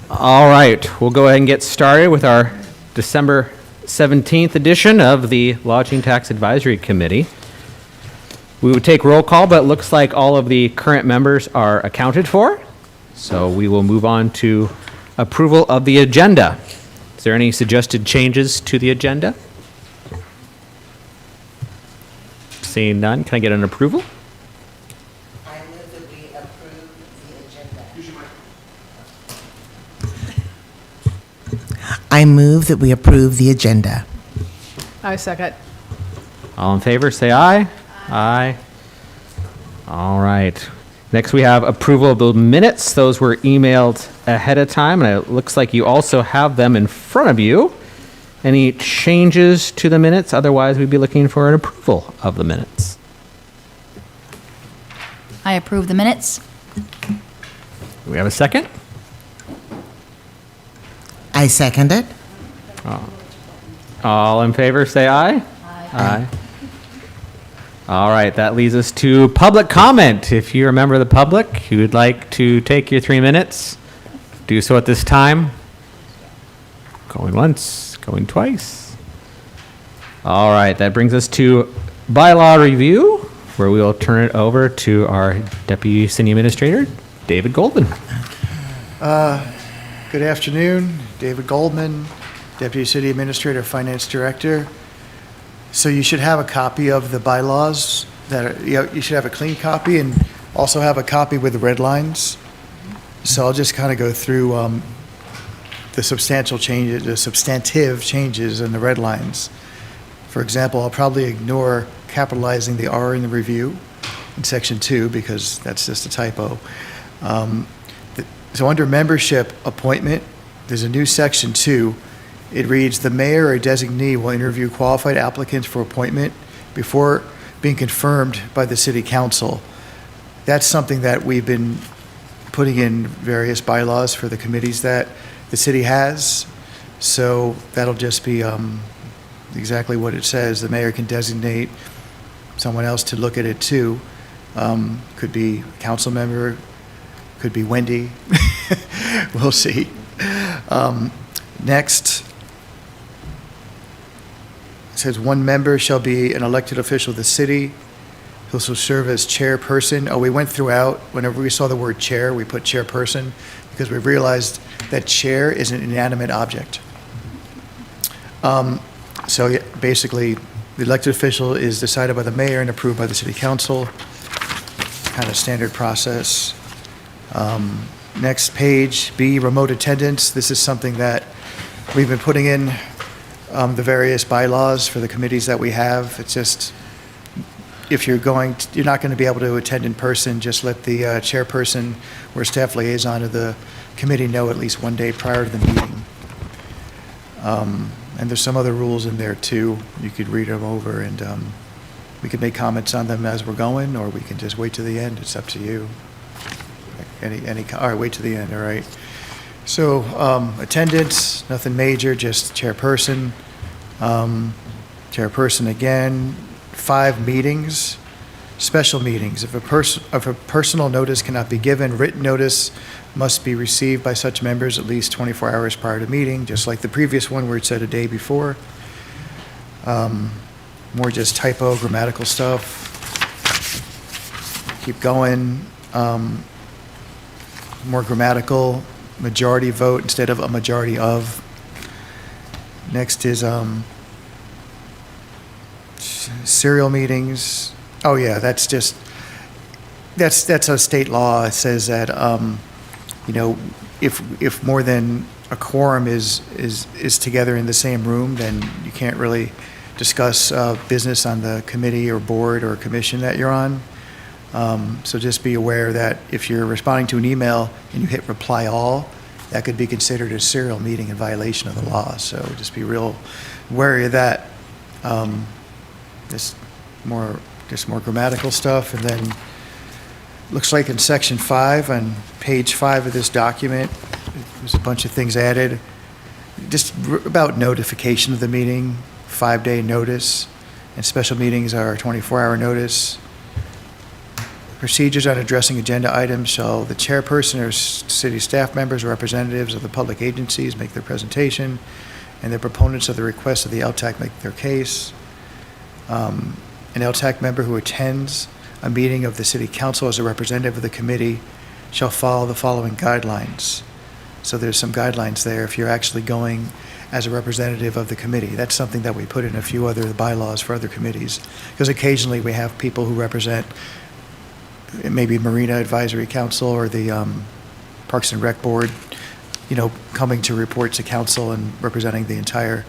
All right, we'll go ahead and get started with our December 17th edition of the Lodging Tax Advisory Committee. We would take roll call, but it looks like all of the current members are accounted for. So we will move on to approval of the agenda. Is there any suggested changes to the agenda? Seeing none, can I get an approval? I move that we approve the agenda. I move that we approve the agenda. I second. All in favor, say aye. Aye. All right. Next, we have approval of the minutes. Those were emailed ahead of time, and it looks like you also have them in front of you. Any changes to the minutes? Otherwise, we'd be looking for an approval of the minutes. I approve the minutes. Do we have a second? I second it. All in favor, say aye. Aye. All right, that leads us to public comment. If you're a member of the public who would like to take your 3 minutes, do so at this time. Going once, going twice. All right, that brings us to bylaw review, where we will turn it over to our Deputy City Administrator, David Goldman. Good afternoon, David Goldman, Deputy City Administrator, Finance Director. So you should have a copy of the bylaws you should have a clean copy and also have a copy with the red lines. So I'll just kind of go through the substantive changes in the red lines. For example, I'll probably ignore capitalizing the R in the review in section 2 because that's just a typo. So under membership appointment, there's a new section 2. It reads, the mayor or designee will interview qualified applicants for appointment before being confirmed by the city council. That's something that we've been putting in various bylaws for the committees that the city has. So that'll just be exactly what it says. The mayor can designate someone else to look at it too. Could be a council member, could be Wendy. We'll see. Next, it says one member shall be an elected official of the city. He'll also serve as chairperson. Oh, we went throughout. Whenever we saw the word chair, we put chairperson because we realized that chair is an inanimate object. So yeah, basically, the elected official is decided by the mayor and approved by the city council. Kind of standard process. Next page, B, remote attendance. This is something that we've been putting in the various bylaws for the committees that we have. It's just, if you're not going to be able to attend in person, just let the chairperson or staff liaison of the committee know at least one day prior to the meeting. And there's some other rules in there too. You could read them over and we could make comments on them as we're going, or we can just wait to the end. It's up to you. All right, wait to the end, all right. So attendance, nothing major, just chairperson. Chairperson again, 5 meetings, special meetings. If a personal notice cannot be given, written notice must be received by such members at least 24 hours prior to meeting, just like the previous one where it said a day before. More just typo, grammatical stuff. Keep going. More grammatical, majority vote instead of a majority of. Next is serial meetings. Oh yeah, that's a state law. It says that if more than a quorum is together in the same room, then you can't really discuss business on the committee or board or commission that you're on. So just be aware that if you're responding to an email and you hit reply all, that could be considered a serial meeting in violation of the law. So just be real wary of that. Just more grammatical stuff. And then looks like in section 5 on page 5 of this document, there's a bunch of things added. Just about notification of the meeting, 5-day notice, and special meetings are 24-hour notice. Procedures on addressing agenda items: shall the chairperson or city staff members or representatives of the public agencies make their presentation, and the proponents of the request of the LTAC make their case. An LTAC member who attends a meeting of the city council as a representative of the committee shall follow the following guidelines. So there's some guidelines there if you're actually going as a representative of the committee. That's something that we put in a few other bylaws for other committees, because occasionally we have people who represent maybe Marina Advisory Council or the Parks and Rec Board, coming to report to council and representing the entire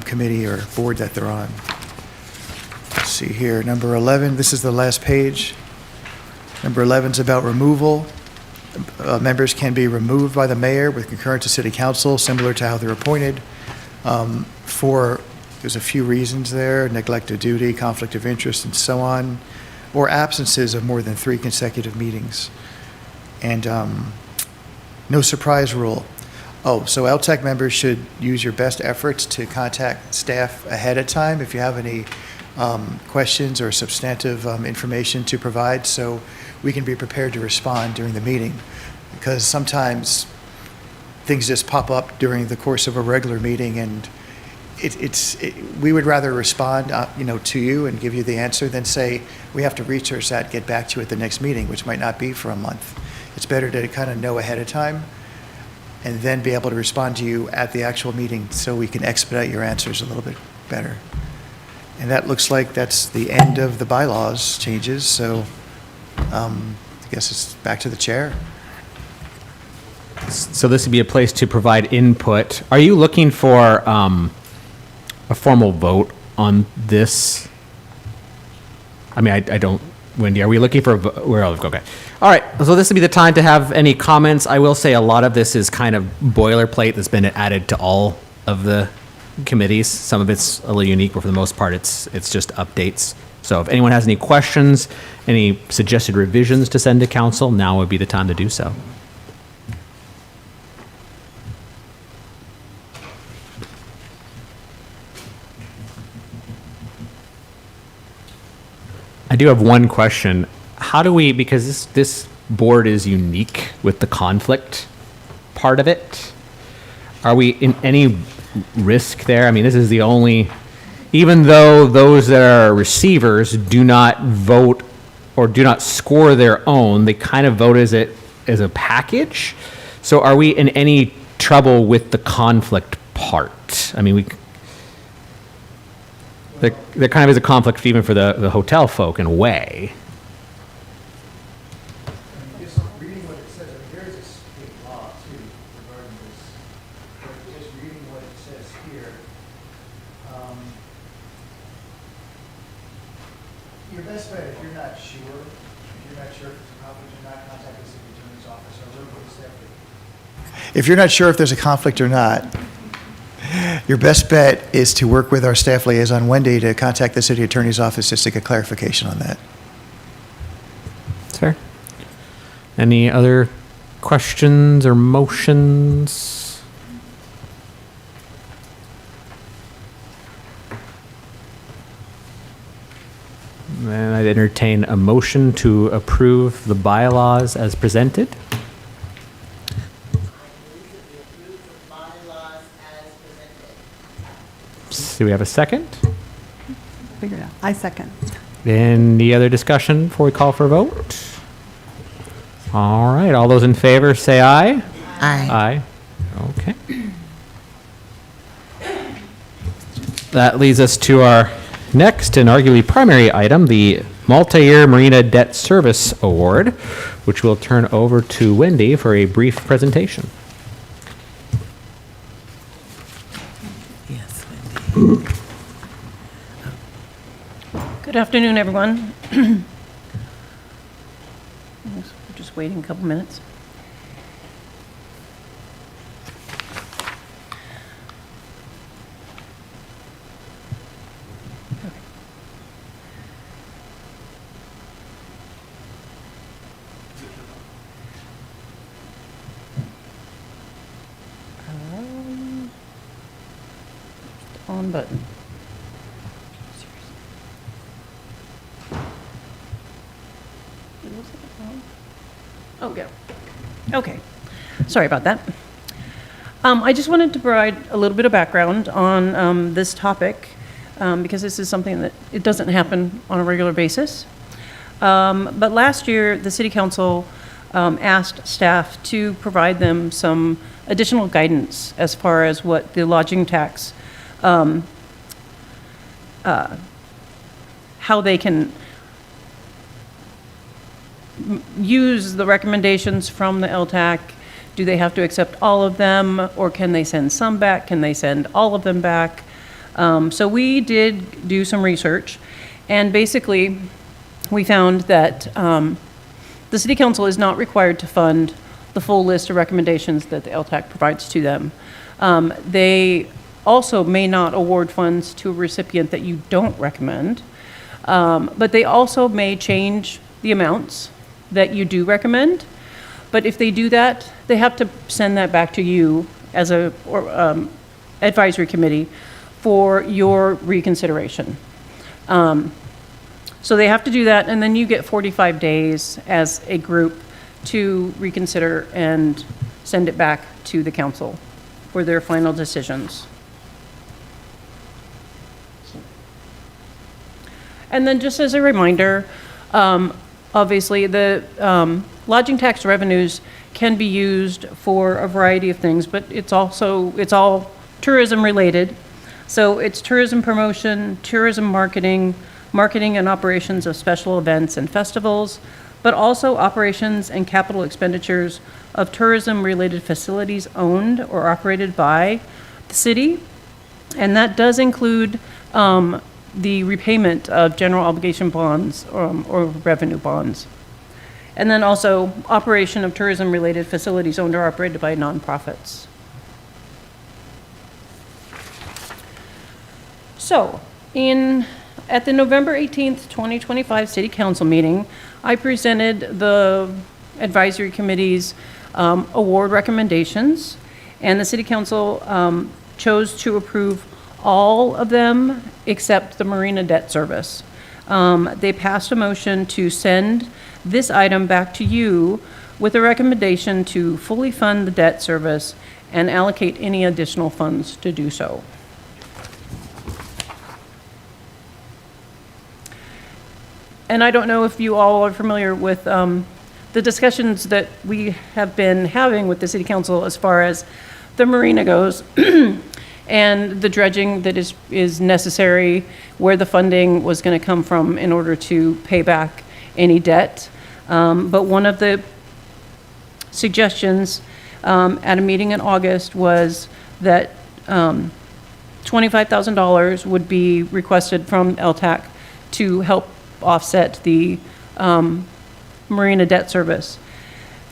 committee or board that they're on. Let's see here, number 11, this is the last page. Number 11 is about removal. Members can be removed by the mayor with concurrence of city council, similar to how they're appointed. There's a few reasons there: neglect of duty, conflict of interest, and so on, or absences of more than 3 consecutive meetings. And no surprise rule. So LTAC members should use your best efforts to contact staff ahead of time if you have any questions or substantive information to provide, so we can be prepared to respond during the meeting. Because sometimes things just pop up during the course of a regular meeting, and we would rather respond, to you and give you the answer than say we have to research that, get back to you at the next meeting, which might not be for a month. It's better to kind of know ahead of time and then be able to respond to you at the actual meeting, so we can expedite your answers a little bit better. And that looks like that's the end of the bylaws changes, so I guess it's back to the chair. So this would be a place to provide input. Are you looking for a formal vote on this? I mean, I don't, Wendy, are we looking for a vote? Okay. All right, so this would be the time to have any comments. I will say a lot of this is kind of boilerplate that's been added to all of the committees. Some of it's a little unique, but for the most part, it's just updates. So if anyone has any questions, any suggested revisions to send to council, now would be the time to do so. I do have one question. How do we, because this board is unique with the conflict part of it, are we in any risk there? I mean, this is the only, even though those that are receivers do not vote or do not score their own, they kind of vote as a package. So are we in any trouble with the conflict part? I mean, there kind of is a conflict even for the hotel folk in a way. Just reading what it says, there is a state law too regarding this, but just reading what it says here, your best bet, if you're not sure if it's a conflict or not, contact the city attorney's office or local staff. If you're not sure if there's a conflict or not, your best bet is to work with our staff liaison, Wendy, to contact the city attorney's office just to get clarification on that. That's fair. Any other questions or motions? Then I'd entertain a motion to approve the bylaws as presented. Bylaws as presented. Do we have a second? Figure it out. I second. Any other discussion before we call for a vote? All right, all those in favor say aye. Aye. Aye. Okay. That leads us to our next and arguably primary item, the Multi-Year Marina Debt Service Award, which we'll turn over to Wendy for a brief presentation. Yes, Wendy. Good afternoon, everyone. We're just waiting a couple minutes. On button. Okay, sorry about that. I just wanted to provide a little bit of background on this topic, because this is something that it doesn't happen on a regular basis. But last year, the City Council asked staff to provide them some additional guidance as far as what the lodging tax, how they can use the recommendations from the LTAC. Do they have to accept all of them, or can they send some back? Can they send all of them back? So we did do some research, and basically, we found that the City Council is not required to fund the full list of recommendations that the LTAC provides to them. They also may not award funds to a recipient that you don't recommend, but they also may change the amounts that you do recommend. But if they do that, they have to send that back to you as a advisory committee for your reconsideration. So they have to do that, and then you get 45 days as a group to reconsider and send it back to the council for their final decisions. And then just as a reminder, obviously the lodging tax revenues can be used for a variety of things, but it's all tourism related. So it's tourism promotion, tourism marketing, marketing and operations of special events and festivals, but also operations and capital expenditures of tourism-related facilities owned or operated by the city. And that does include the repayment of general obligation bonds or revenue bonds. And then also operation of tourism-related facilities owned or operated by nonprofits. So, at the November 18th, 2025 City Council meeting, I presented the advisory committee's award recommendations, and the City Council chose to approve all of them except the Marina Debt Service. They passed a motion to send this item back to you with a recommendation to fully fund the debt service and allocate any additional funds to do so. And I don't know if you all are familiar with the discussions that we have been having with the City Council as far as the marina goes and the dredging that is necessary, where the funding was going to come from in order to pay back any debt. But one of the suggestions at a meeting in August was that $25,000 would be requested from LTAC to help offset the marina debt service.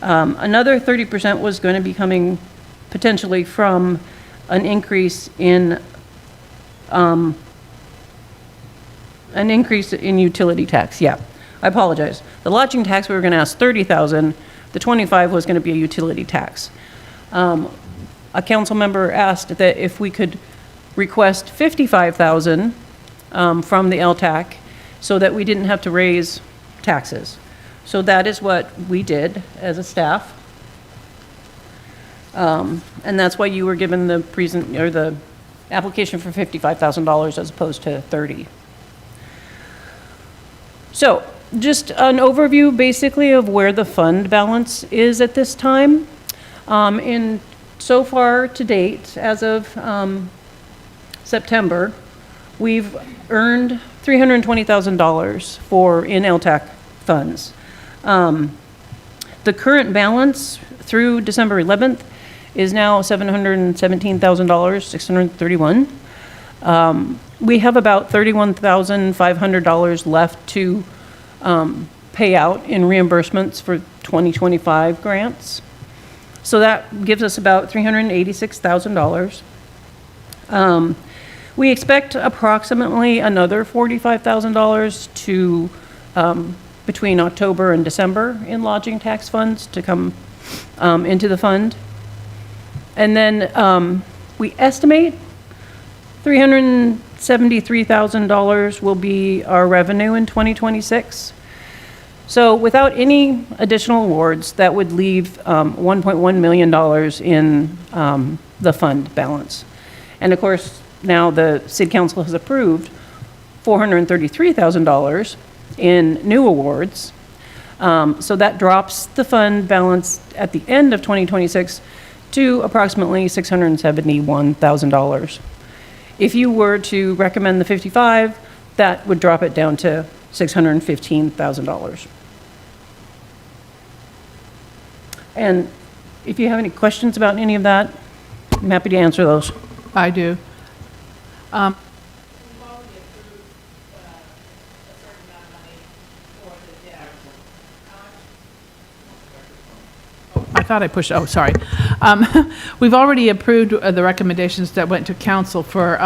Another 30% was going to be coming potentially from an increase in utility tax. Yeah, I apologize. The lodging tax, we were going to ask $30,000. The $25,000 was going to be a utility tax. A council member asked that if we could request $55,000 from the LTAC so that we didn't have to raise taxes. So that is what we did as a staff. And that's why you were given the application for $55,000 as opposed to $30,000. So just an overview basically of where the fund balance is at this time. So far to date, as of September, we've earned $320,000 in LTAC funds. The current balance through December 11th is now $717,000, 631. We have about $31,500 left to pay out in reimbursements for 2025 grants. So that gives us about $386,000. We expect approximately another $45,000 to between October and December in lodging tax funds to come into the fund. And then we estimate $373,000 will be our revenue in 2026. So without any additional awards, that would leave $1.1 million in the fund balance. And of course, now the city council has approved $433,000 in new awards. So that drops the fund balance at the end of 2026 to approximately $671,000. If you were to recommend the 55, that would drop it down to $615,000. And if you have any questions about any of that, I'm happy to answer those. I do. I thought I pushed, oh, sorry. We've already approved the recommendations that went to council for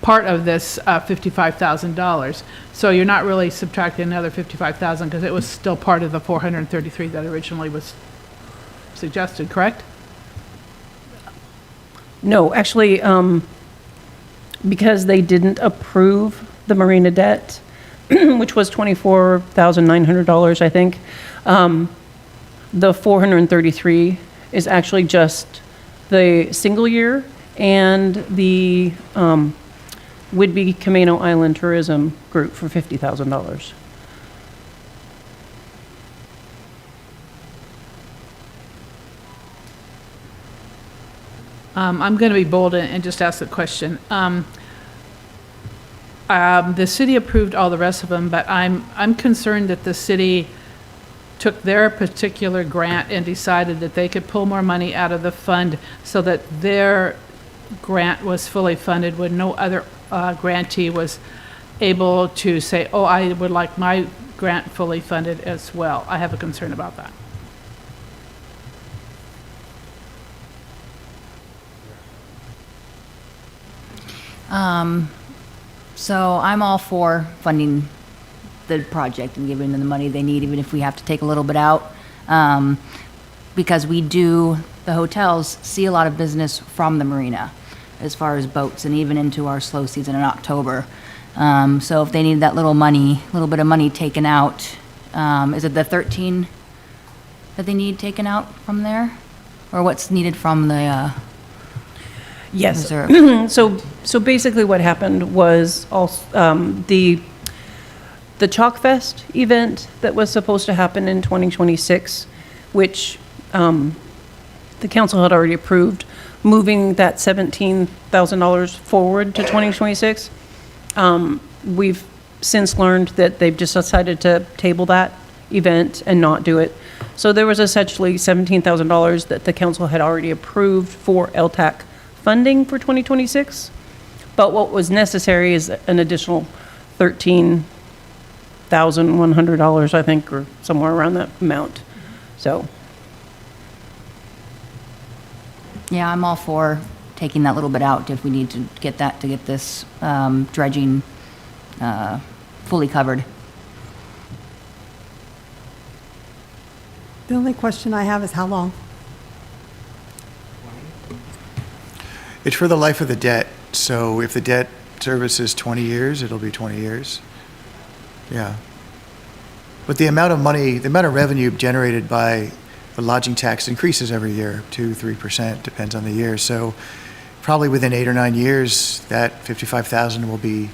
part of this $55,000. So you're not really subtracting another $55,000 because it was still part of the 433 that originally was suggested, correct? No, actually, because they didn't approve the marina debt, which was $24,900, I think, the 433 is actually just the single year and the Whidbey Camino Island Tourism Group for $50,000. I'm going to be bold and just ask the question. The city approved all the rest of them, but I'm concerned that the city took their particular grant and decided that they could pull more money out of the fund so that their grant was fully funded when no other grantee was able to say, oh, I would like my grant fully funded as well. I have a concern about that. So I'm all for funding the project and giving them the money they need, even if we have to take a little bit out. Because the hotels see a lot of business from the marina as far as boats and even into our slow season in October. So if they need that little bit of money taken out, is it the 13 that they need taken out from there? Or what's needed from the Yes. reserve? So basically what happened was also, the Chalk Fest event that was supposed to happen in 2026, which the council had already approved, moving that $17,000 forward to 2026. We've since learned that they've just decided to table that event and not do it. So there was essentially $17,000 that the council had already approved for LTAC funding for 2026. But what was necessary is an additional $13,100, I think, or somewhere around that amount. So, Yeah, I'm all for taking that little bit out if we need to get this dredging fully covered. The only question I have is how long? It's for the life of the debt, so if the debt service is 20 years, it'll be 20 years. Yeah. But the amount of money, the amount of revenue generated by the lodging tax increases every year, 2-3%, depends on the year. So probably within 8 or 9 years, that 55,000 will be,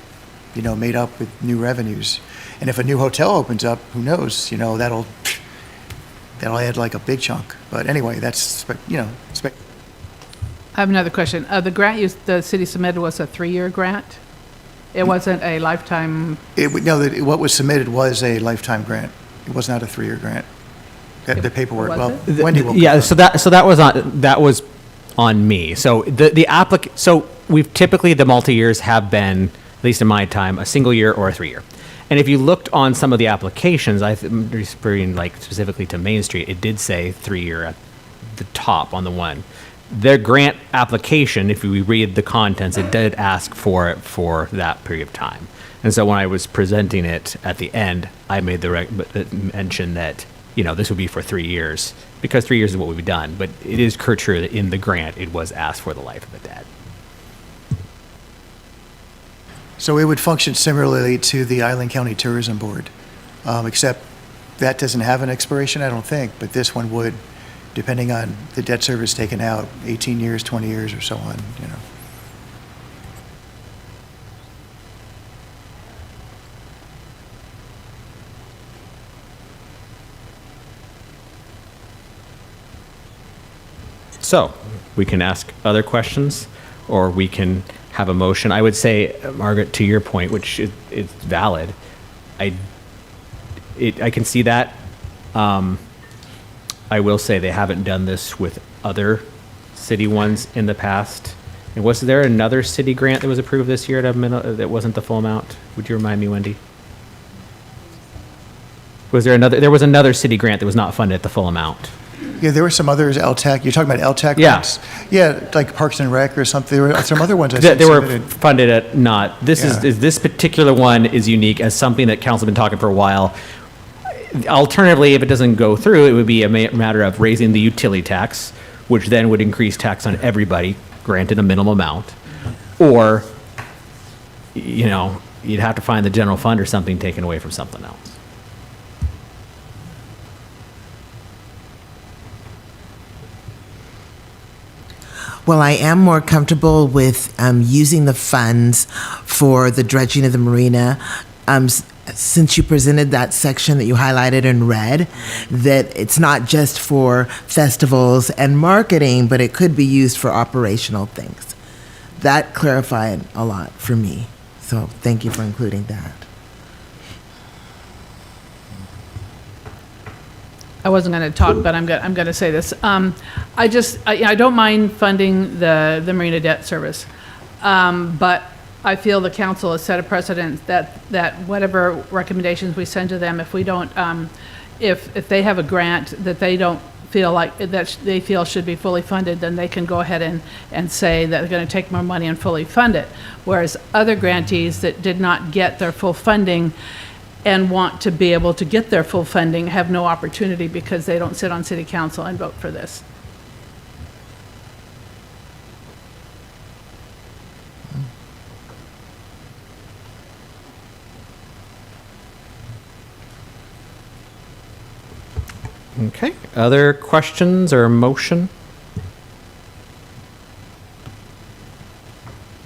made up with new revenues. And if a new hotel opens up, who knows, that'll add like a big chunk. But anyway, that's, I have another question. The grant the city submitted was a 3-year grant? It wasn't a lifetime? What was submitted was a lifetime grant. It was not a 3-year grant. The paperwork, Was well, it? Wendy will. Yeah, so that was on me. So so we've typically, the multi-years have been, at least in my time, a single year or a 3-year. And if you looked on some of the applications, I'm referring like specifically to Main Street, it did say 3-year at the top on the one. Their grant application, if we read the contents, it did ask for it for that period of time. And so when I was presenting it at the end, I made the mention that, this would be for 3 years, because 3 years is what we've done. But it is true that in the grant, it was asked for the life of the debt. So it would function similarly to the Island County Tourism Board, except that doesn't have an expiration, I don't think, but this one would, depending on the debt service taken out, 18 years, 20 years, or so on, you know. So, we can ask other questions, or we can have a motion. I would say, Margaret, to your point, which is valid, I can see that. I will say they haven't done this with other city ones in the past. And was there another city grant that was approved this year that wasn't the full amount? Would you remind me, Wendy? There was another city grant that was not funded at the full amount. Yeah, there were some others, LTAC, you're talking about LTAC Yeah. grants? Yeah, like Parks and Rec or something, there were some other ones I That they were submitted. funded at not. This Yeah. is this particular one is unique as something that council's been talking for a while. Alternatively, if it doesn't go through, it would be a matter of raising the utility tax, which then would increase tax on everybody, granted a minimum amount. Or, you know, you'd have to find the general fund or something taken away from something else. Well, I am more comfortable with using the funds for the dredging of the marina. Since you presented that section that you highlighted in red, that it's not just for festivals and marketing, but it could be used for operational things. That clarified a lot for me. So thank you for including that. I wasn't going to talk, but I'm going to say this. I don't mind funding the Marina Debt Service, but I feel the council has set a precedent that whatever recommendations we send to them, if we don't, if they have a grant that they don't feel like, that they feel should be fully funded, then they can go ahead and say that they're going to take more money and fully fund it. Whereas other grantees that did not get their full funding and want to be able to get their full funding have no opportunity because they don't sit on city council and vote for this. Okay. Other questions or motion?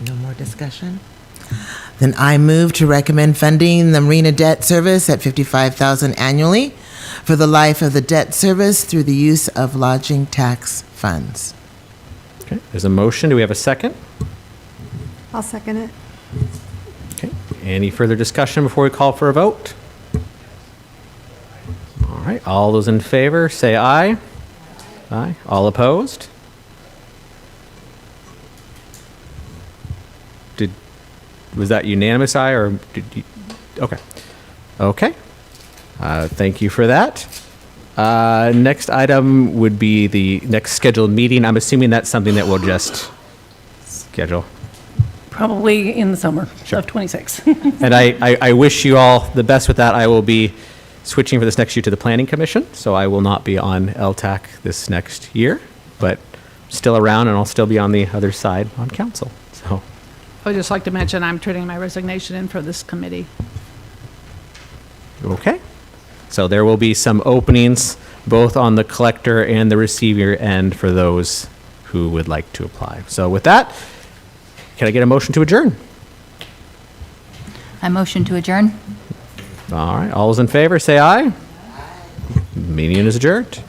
No more discussion? Then I move to recommend funding the Marina Debt Service at $55,000 annually for the life of the debt service through the use of lodging tax funds. Okay. There's a motion. Do we have a second? I'll second it. Okay. Any further discussion before we call for a vote? All right. All those in favor, say aye. Aye. All opposed? Was that unanimous aye, or did you? Okay. Okay. Thank you for that. Next item would be the next scheduled meeting. I'm assuming that's something that we'll just schedule. Probably in the summer Sure. of '26. And I wish you all the best with that. I will be switching for this next year to the Planning Commission, so I will not be on LTAC this next year, but still around, and I'll still be on the other side on council. So. I would just like to mention I'm turning my resignation in for this committee. Okay. So there will be some openings both on the collector and the receiver end for those who would like to apply. So with that, can I get a motion to adjourn? I motion to adjourn. All right. All those in favor, say aye. Meeting is adjourned.